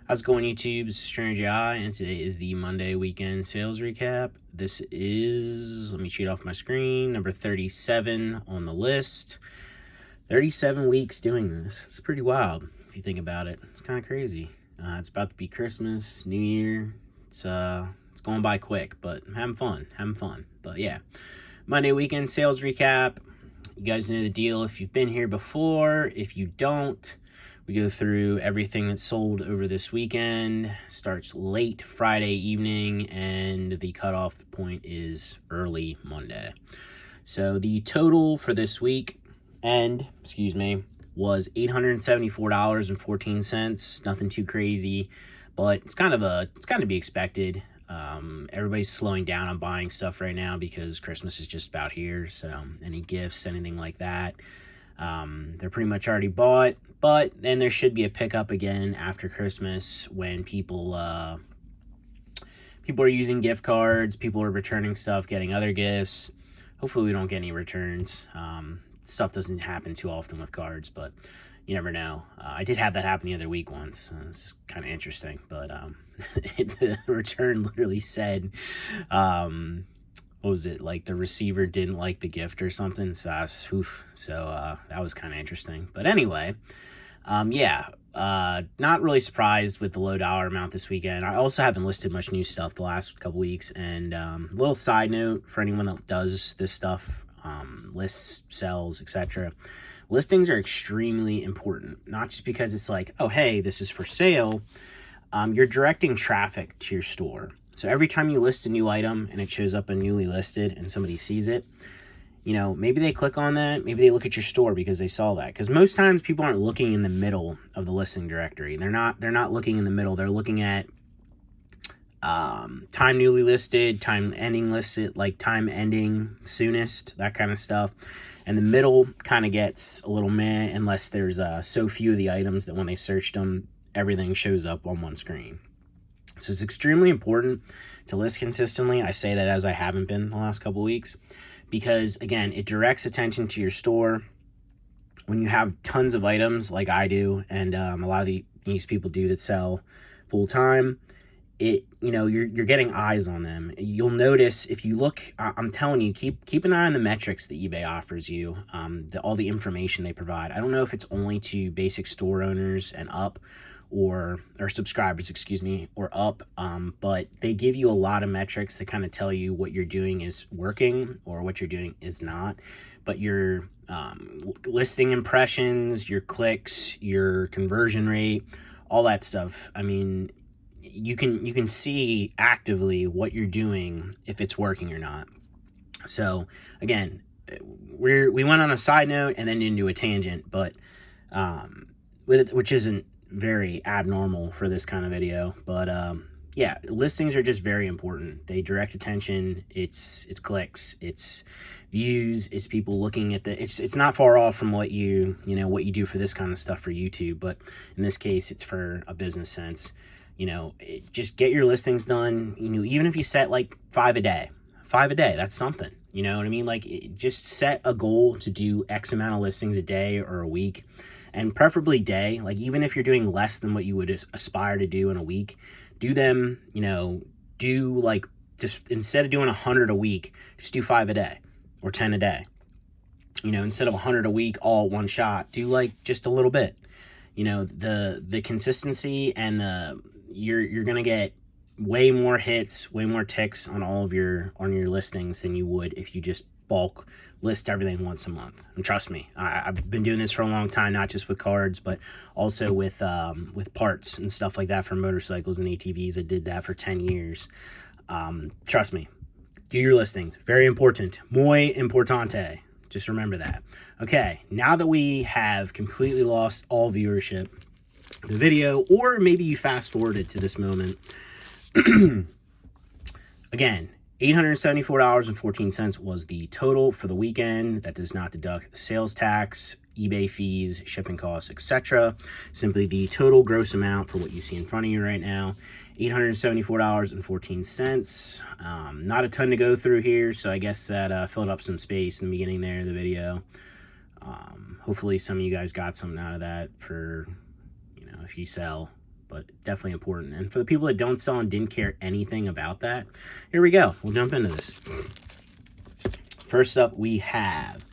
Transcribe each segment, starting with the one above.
How's it going, YouTube? This is Strange AI, and today is the Monday weekend sales recap. This is, let me cheat off my screen, number 37 on the list. 37 weeks doing this. It's pretty wild if you think about it. It's kind of crazy. It's about to be Christmas, New Year. It's going by quick, but I'm having fun. But yeah, Monday weekend sales recap. You guys know the deal if you've been here before. If you don't, we go through everything that's sold over this weekend. Starts late Friday evening, and the cutoff point is early Monday. So the total for this week was $874.14. Nothing too crazy, but it's kind of be expected. Everybody's slowing down on buying stuff right now because Christmas is just about here. So any gifts, anything like that, they're pretty much already bought. But then there should be a pickup again after Christmas when people are using gift cards, people are returning stuff, getting other gifts. Hopefully we don't get any returns. Stuff doesn't happen too often with cards, but you never know. I did have that happen the other week once. It's kind of interesting, but the return literally said, what was it, like the receiver didn't like the gift or something. So that was kind of interesting. But anyway, not really surprised with the low dollar amount this weekend. I also haven't listed much new stuff the last couple weeks. And little side note for anyone that does this stuff, lists, sells, etc. Listings are extremely important, not just because it's like, oh, hey, this is for sale. You're directing traffic to your store. So every time you list a new item and it shows up a newly listed and somebody sees it, maybe they click on that. Maybe they look at your store because they saw that. Because most times people aren't looking in the middle of the listing directory. They're not looking in the middle. They're looking at time newly listed, time ending listed, like time ending soonest, that kind of stuff. And the middle kind of gets a little meh unless there's so few of the items that when they searched them, everything shows up on one screen. So it's extremely important to list consistently. I say that as I haven't been the last couple weeks because, again, it directs attention to your store. When you have tons of items like I do and a lot of these people do that sell full-time, you're getting eyes on them. You'll notice if you look, I'm telling you, keep an eye on the metrics that eBay offers you, all the information they provide. I don't know if it's only to basic store owners and up, or subscribers, or up, but they give you a lot of metrics that kind of tell you what you're doing is working or what you're doing is not. But your listing impressions, your clicks, your conversion rate, all that stuff, I mean, you can see actively what you're doing if it's working or not. So again, we went on a side note and then into a tangent, but which isn't very abnormal for this kind of video. But yeah, listings are just very important. They direct attention. It's clicks, it's views, it's people looking at it's not far off from what you do for this kind of stuff for YouTube, but in this case it's for a business sense. Just get your listings done. Even if you set like five a day, that's something. You know what I mean? Like, just set a goal to do X amount of listings a day or a week, and preferably day. Like, even if you're doing less than what you would aspire to do in a week, do them, do like, just instead of doing 100 a week, just do 5 a day or 10 a day. Instead of 100 a week all at one shot, do like just a little bit. The consistency and you're gonna get way more hits, way more ticks on your listings than you would if you just bulk list everything once a month. And trust me, I've been doing this for a long time, not just with cards, but also with parts and stuff like that for motorcycles and ATVs. I did that for 10 years. Trust me, do your listings. Very important. Muy importante. Just remember that. Okay, now that we have completely lost all viewership, the video, or maybe you fast forwarded to this moment, again, $874.14 was the total for the weekend. That does not deduct sales tax, eBay fees, shipping costs, etc. Simply the total gross amount for what you see in front of you right now, $874.14. Not a ton to go through here, so I guess that filled up some space in the beginning there of the video. Hopefully some of you guys got something out of that for, if you sell. but definitely important. And for the people that don't sell and didn't care anything about that, here we go. We'll jump into this. First up, we have,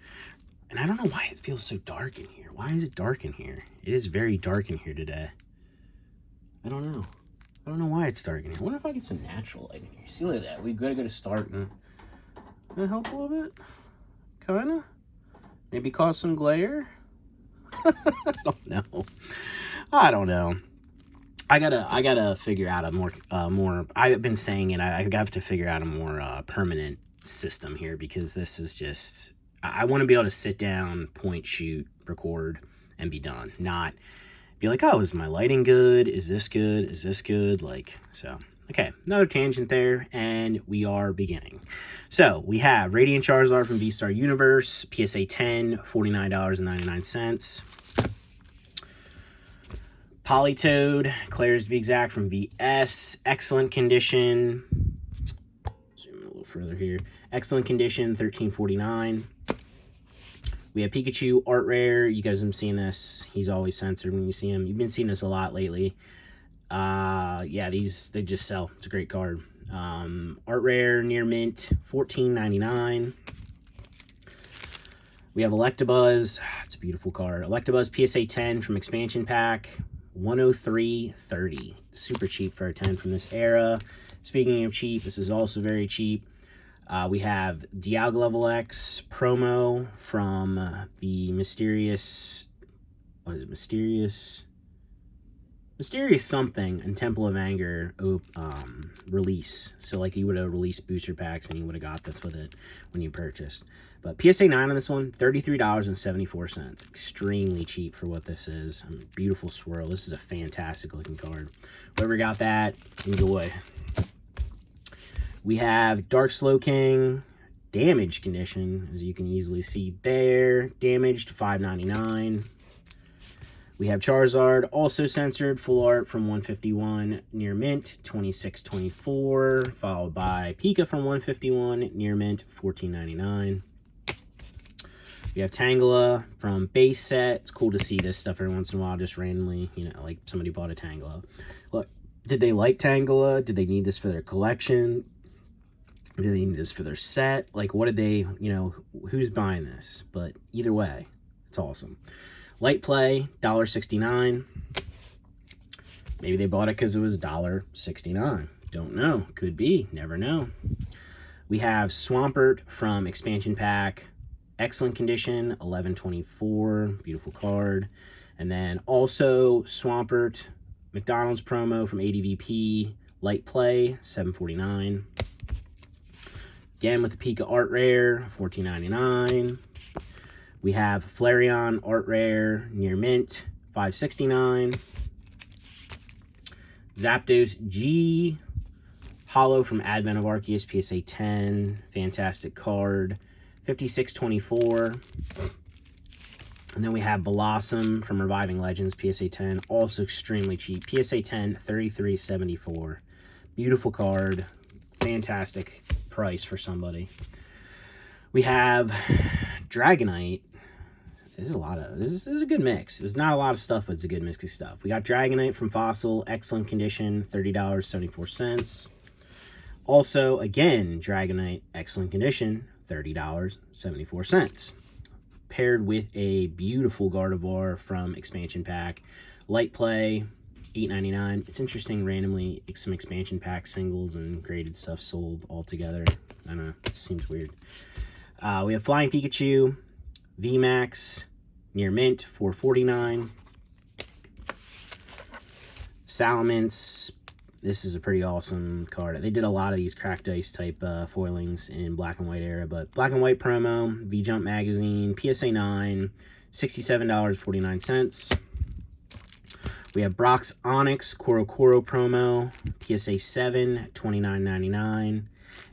and I don't know why it feels so dark in here. Why is it dark in here? It is very dark in here today. I don't know. I don't know why it's dark in here. I wonder if I get some natural light in here. See, look at that. We've got to go to start and that help a little bit? Kinda? Maybe cause some glare? I don't know. I don't know. I gotta figure out a more. I've been saying it. I have to figure out a more permanent system here, because this is just. I want to be able to sit down, point, shoot, record, and be done. Not be like, oh, is my lighting good? Is this good? Is this good? Like, so. Okay, another tangent there, and we are beginning. So, we have Radiant Charizard from V-Star Universe, PSA 10, $49.99. Politoed, Claire's to be exact, from VS, excellent condition. Zoom in a little further here. Excellent condition, $13.49. We have Pikachu Art Rare. You guys have been seeing this. He's always censored when you see him. You've been seeing this a lot lately. Yeah, they just sell. It's a great card. Art Rare near mint, $14.99. We have Electabuzz. It's a beautiful card. Electabuzz PSA 10 from expansion pack, $103.30. Super cheap for a 10 from this era. Speaking of cheap, this is also very cheap. We have Dialga Level X promo from the mysterious, what is it, mysterious something in Temple of Anger release. So like you would have released booster packs and you would have got this with it when you purchased. But PSA 9 on this one, $33.74. Extremely cheap for what this is. Beautiful swirl. This is a fantastic looking card. Whoever got that, enjoy. We have Dark Slowking, damaged condition, as you can easily see there. Damaged, $5.99. We have Charizard, also censored, full art from 151, near mint, $26.24. Followed by Pika from 151, near mint, $14.99. We have Tangela from base set. It's cool to see this stuff every once in a while, just randomly, you know, like somebody bought a Tangela. Look, did they like Tangela? Did they need this for their collection? Do they need this for their set? Like, what did they, you know, who's buying this? But either way, it's awesome. Light Play, $1.69. Maybe they bought it because it was $1.69. Don't know. Could be. Never know. We have Swampert from expansion pack. Excellent condition, $11.24. Beautiful card. And then also Swampert McDonald's promo from ADVP. Light Play, $7.49. Again with the Pika Art Rare, $14.99. We have Flareon Art Rare near mint, $5.69. Zapdos G Holo from Advent of Arceus, PSA 10. Fantastic card, $56.24. And then we have Blossom from Reviving Legends, PSA 10. Also extremely cheap. PSA 10, $33.74. Beautiful card. Fantastic price for somebody. We have Dragonite. This is a good mix. There's not a lot of stuff, but it's a good mix of stuff. We got Dragonite from Fossil, excellent condition, $30.74. Also, again, Dragonite, excellent condition, $30.74. Paired with a beautiful Gardevoir from expansion pack. Light Play, $8.99. It's interesting, randomly, some expansion pack singles and graded stuff sold all together. I don't know, it seems weird. We have Flying Pikachu, VMAX, near mint, $4.49. Salamence, this is a pretty awesome card. They did a lot of these cracked ice type foilings in Black and White era, but Black and White promo, V-Jump Magazine, PSA 9, $67.49. We have Brock's Onyx Koro promo, PSA 7, $29.99.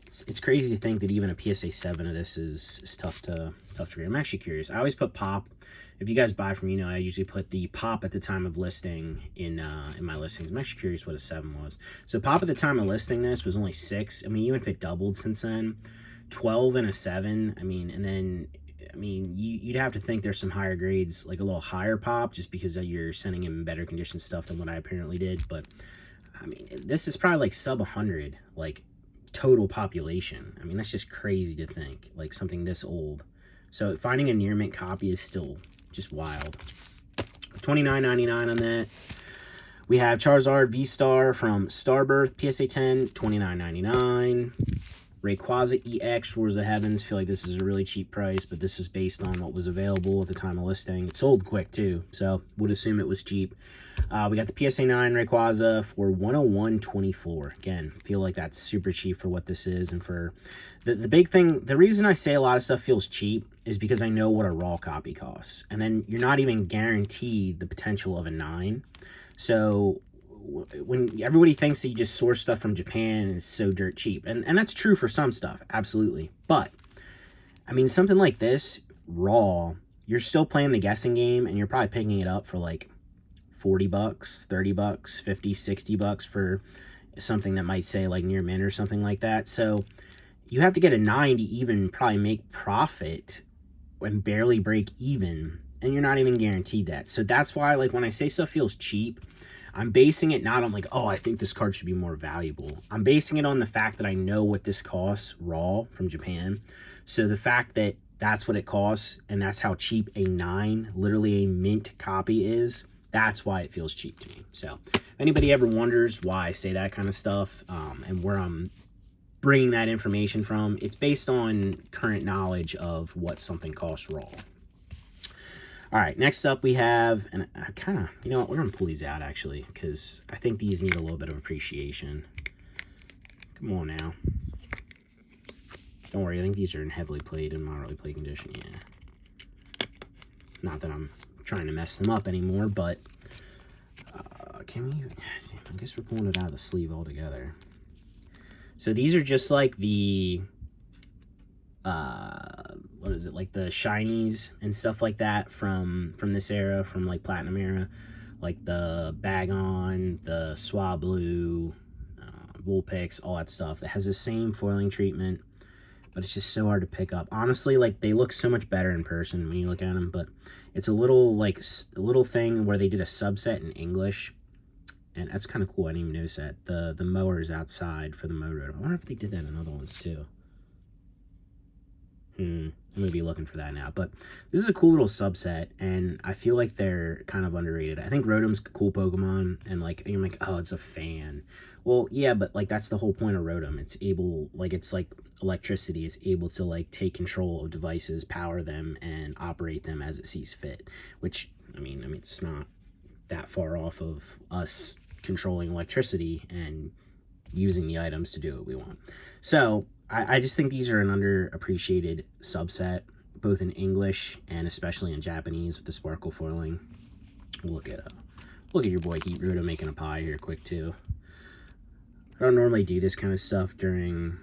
It's crazy to think that even a PSA 7 of this is tough to read. I'm actually curious. I always put pop. If you guys buy from, you know, I usually put the pop at the time of listing in my listings. I'm actually curious what a 7 was. So pop at the time of listing this was only 6. I mean, even if it doubled since then, 12 and a 7. I mean, and then mean, you'd have to think there's some higher grades, like a little higher pop, just because you're sending him better condition stuff than what I apparently did. But I mean, this is probably like sub 100, like total population. I mean, that's just crazy to think, like something this old. So finding a near mint copy is still just wild. $29.99 on that. We have Charizard V-Star from Starbirth, PSA 10, $29.99. Rayquaza EX, Roars of Heavens. Feel like this is a really cheap price, but this is based on what was available at the time of listing. It sold quick too, so would assume it was cheap. We got the PSA 9 Rayquaza for $101.24. Again, feel like that's super cheap for what this is. And for the big thing, the reason I say a lot of stuff feels cheap is because I know what a raw copy costs. And then you're not even guaranteed the potential of a 9. So when everybody thinks that you just source stuff from Japan and it's so dirt cheap, and that's true for some stuff, absolutely. But I mean, something like this raw, you're still playing the guessing game, and you're probably picking it up for like $40, $30, $50, $60 for something that might say like near mint or something like that. So you have to get a 9 to even probably make profit and barely break even, and you're not even guaranteed that. So that's why, like, when I say stuff feels cheap, I'm basing it not on like, oh, I think this card should be more valuable. I'm basing it on the fact that I know what this costs raw from Japan. So the fact that that's what it costs, and that's how cheap a 9, literally a mint copy is, that's why it feels cheap to me. So if anybody ever wonders why I say that kind of stuff, and where I'm bringing that information from, it's based on current knowledge of what something costs raw. All right, next up we have, and I kind of, you know what, we're going to pull these out, actually, because I think these need a little bit of appreciation. Come on now. Don't worry, I think these are in heavily played and moderately played condition, yeah. Not that I'm trying to mess them up anymore, but can we, I guess we're pulling it out of the sleeve altogether. So these are just like the, what is it, like the shinies and stuff like that from this era, from like Platinum era, like the Bagon, the Swablu, Vulpix, all that stuff that has the same foiling treatment, but it's just so hard to pick up. Honestly, like, they look so much better in person when you look at them, but it's a little, like, a little thing where they did a subset in English, and that's kind of cool. I didn't even notice that. The mowers outside for the mow road. I wonder if they did that in other ones too. I'm going to be looking for that now. But this is a cool little subset, and I feel like they're kind of underrated. I think Rotom's a cool Pokemon, and, like, you're like, oh, it's a fan. Well, yeah, but, like, that's the whole point of Rotom. It's able, like, it's like electricity. It's able to, like, take control of devices, power them, and operate them as it sees fit. Which, I mean, it's not that far off of us controlling electricity and using the items to do what we want. So I just think these are an underappreciated subset, both in English and especially in Japanese with the sparkle foiling. Look at your boy Heat Ruda making a pie here quick too. I don't normally do this kind of stuff during.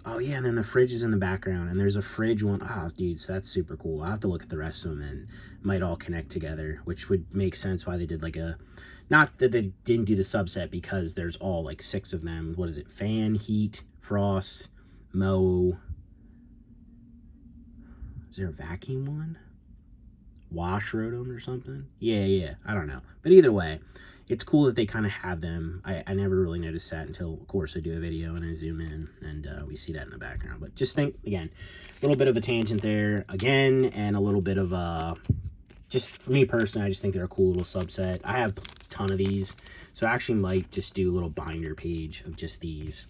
Oh yeah, and then the fridge is in the background, and there's a fridge one. Oh, dude, so that's super cool. I'll have to look at the rest of them, and might all connect together, which would make sense why they did like a. Not that they didn't do the subset, because there's all like 6 of them. What is it? Fan, Heat, Frost, Mow. Is there a vacuum one? Wash Rotom or something? Yeah. I don't know. But either way, it's cool that they kind of have them. I never really noticed that until, of course, I do a video and I zoom in and we see that in the background. But just think, again, a little bit of a tangent there again, and a little bit of just for me personally, I just think they're a cool little subset. I have a ton of these, so I actually might just do a little binder page of just these,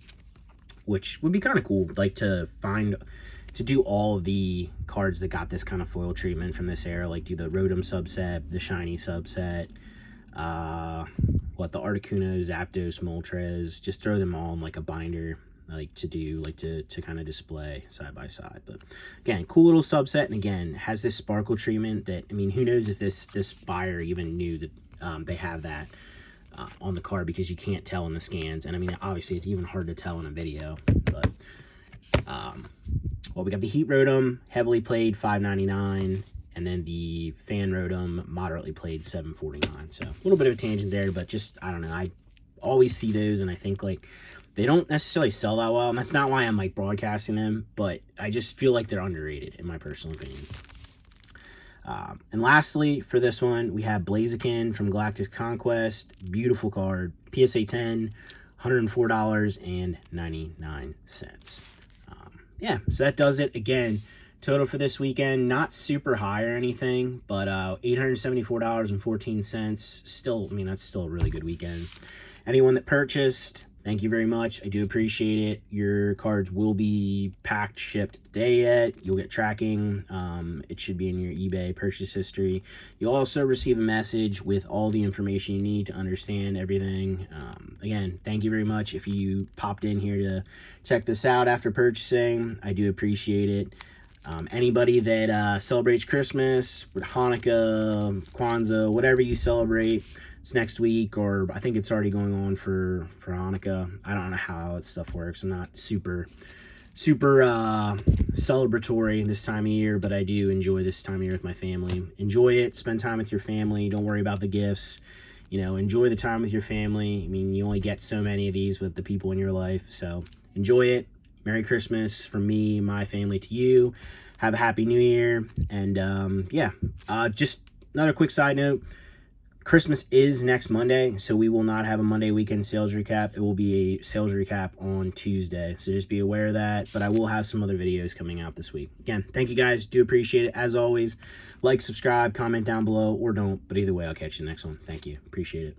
which would be kind of cool, like to do all of the cards that got this kind of foil treatment from this era, like do the Rotom subset, the shiny subset, the Articuno, Zapdos, Moltres, just throw them all in like a binder, like to kind of display side by side. But again, cool little subset, and again, has this sparkle treatment that, I mean, who knows if this buyer even knew that they have that on the card, because you can't tell in the scans, and I mean, obviously it's even hard to tell in a video. But well, we got the Heat Rotom, heavily played, $5.99, and then the Fan Rotom, moderately played, $7.49. So a little bit of a tangent there, but just, I don't know, I always see those, and I think, like, They don't necessarily sell that well, and that's not why I'm like broadcasting them, but I just feel like they're underrated in my personal opinion. And lastly, for this one, we have Blaziken from Galactic Conquest. Beautiful card. PSA 10, $104.99. Yeah, so that does it. Again, total for this weekend, not super high or anything, but $874.14. Still, I mean, that's still a really good weekend. Anyone that purchased, thank you very much. I do appreciate it. Your cards will be packed, shipped today yet. You'll get tracking. It should be in your eBay purchase history. You'll also receive a message with all the information you need to understand everything. Again, thank you very much if you popped in here to check this out after purchasing. I do appreciate it. Anybody that celebrates Christmas, Hanukkah, Kwanzaa, whatever you celebrate, it's next week, or I think it's already going on for Hanukkah. I don't know how that stuff works. I'm not super celebratory this time of year, but I do enjoy this time of year with my family. Enjoy it. Spend time with your family. Don't worry about the gifts. You know, enjoy the time with your family. I mean, you only get so many of these with the people in your life, so enjoy it. Merry Christmas from me, my family, to you. Have a Happy New Year. And yeah, just another quick side note. Christmas is next Monday, so we will not have a Monday weekend sales recap. It will be a sales recap on Tuesday, so just be aware of that. But I will have some other videos coming out this week. Again, thank you guys. Do appreciate it. As always, like, subscribe, comment down below, or don't. But either way, I'll catch you in the next one. Thank you. Appreciate it.